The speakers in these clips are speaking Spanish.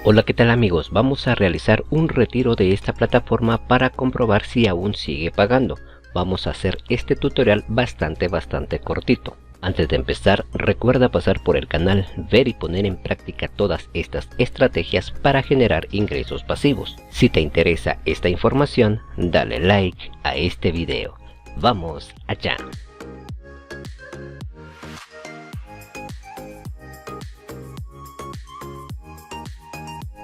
Hola, ¿qué tal amigos? Vamos a realizar un retiro de esta plataforma para comprobar si aún sigue pagando. Vamos a hacer este tutorial bastante cortito. Antes de empezar, recuerda pasar por el canal, ver y poner en práctica todas estas estrategias para generar ingresos pasivos. Si te interesa esta información, dale like a este video. ¡Vamos allá!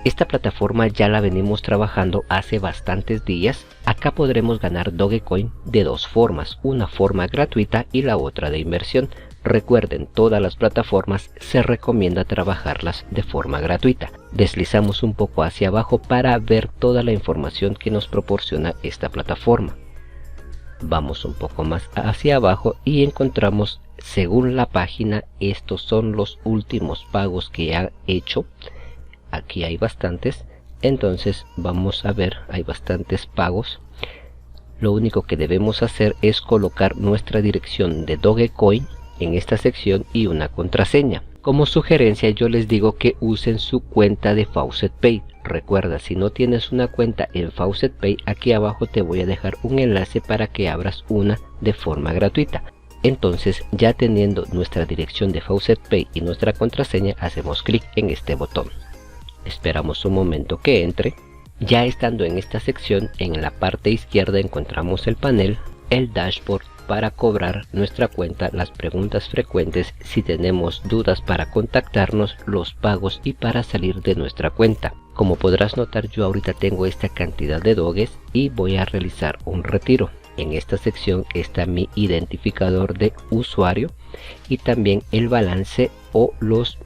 Esta plataforma ya la venimos trabajando hace bastantes días. Acá podremos ganar Dogecoin de dos formas, una forma gratuita y la otra de inversión. Recuerden, todas las plataformas se recomienda trabajarlas de forma gratuita. Deslizamos un poco hacia abajo para ver toda la información que nos proporciona esta plataforma. Vamos un poco más hacia abajo y encontramos, según la página, estos son los últimos pagos que ha hecho. Aquí hay bastantes, entonces vamos a ver, hay bastantes pagos. Lo único que debemos hacer es colocar nuestra dirección de Dogecoin en esta sección y una contraseña. Como sugerencia yo les digo que usen su cuenta de FaucetPay. Recuerda, si no tienes una cuenta en FaucetPay, aquí abajo te voy a dejar un enlace para que abras una de forma gratuita. Entonces, ya teniendo nuestra dirección de FaucetPay y nuestra contraseña, hacemos clic en este botón. Esperamos un momento que entre. Ya estando en esta sección, en la parte izquierda encontramos el panel, el dashboard para cobrar nuestra cuenta, las preguntas frecuentes, si tenemos dudas para contactarnos, los pagos y para salir de nuestra cuenta. Como podrás notar, yo ahorita tengo esta cantidad de doges y voy a realizar un retiro. En esta sección está mi identificador de usuario y también el balance o los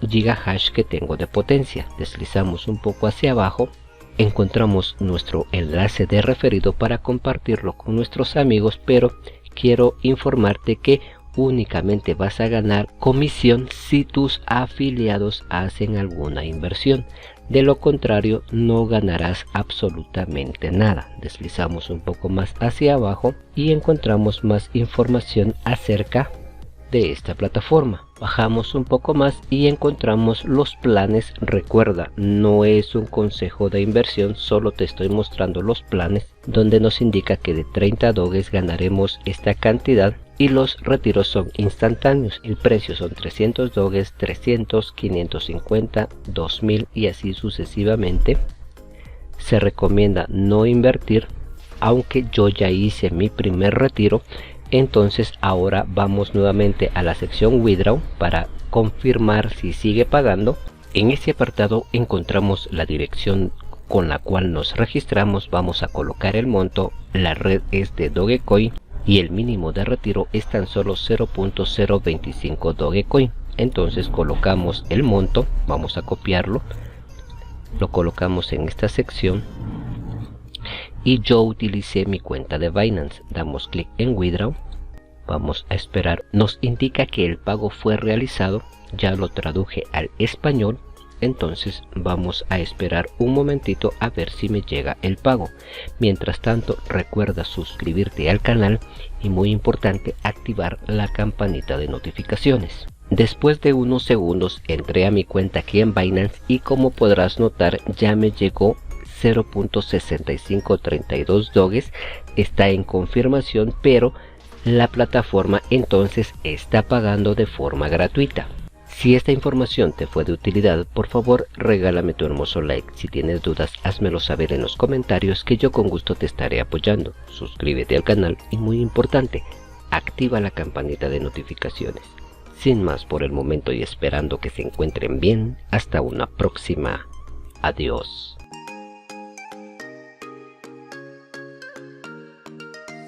gigahash que tengo de potencia. Deslizamos un poco hacia abajo, encontramos nuestro enlace de referido para compartirlo con nuestros amigos, pero quiero informarte que únicamente vas a ganar comisión si tus afiliados hacen alguna inversión. De lo contrario, no ganarás absolutamente nada. Deslizamos un poco más hacia abajo y encontramos más información acerca de esta plataforma. Bajamos un poco más y encontramos los planes. Recuerda, no es un consejo de inversión, solo te estoy mostrando los planes, donde nos indica que de 30 doges ganaremos esta cantidad y los retiros son instantáneos. El precio son 300 doges, 300, 550, 2000 y así sucesivamente. Se recomienda no invertir, aunque yo ya hice mi primer retiro. Entonces ahora vamos nuevamente a la sección Withdraw para confirmar si sigue pagando. En este apartado encontramos la dirección con la cual nos registramos. Vamos a colocar el monto, la red es de Dogecoin y el mínimo de retiro es tan solo 0.025 Dogecoin. Entonces colocamos el monto, vamos a copiarlo, lo colocamos en esta sección. Y yo utilicé mi cuenta de Binance. Damos clic en Withdraw. Vamos a esperar. Nos indica que el pago fue realizado. Ya lo traduje al español. Entonces vamos a esperar un momentito a ver si me llega el pago. Mientras tanto, recuerda suscribirte al canal y, muy importante, activar la campanita de notificaciones. Después de unos segundos entré a mi cuenta aquí en Binance y, como podrás notar, ya me llegó 0.6532 doges. Está en confirmación, pero la plataforma entonces está pagando de forma gratuita. Si esta información te fue de utilidad, por favor regálame tu hermoso like. Si tienes dudas, házmelo saber en los comentarios, que yo con gusto te estaré apoyando. Suscríbete al canal y, muy importante, activa la campanita de notificaciones. Sin más por el momento y esperando que se encuentren bien, hasta una próxima. Adiós.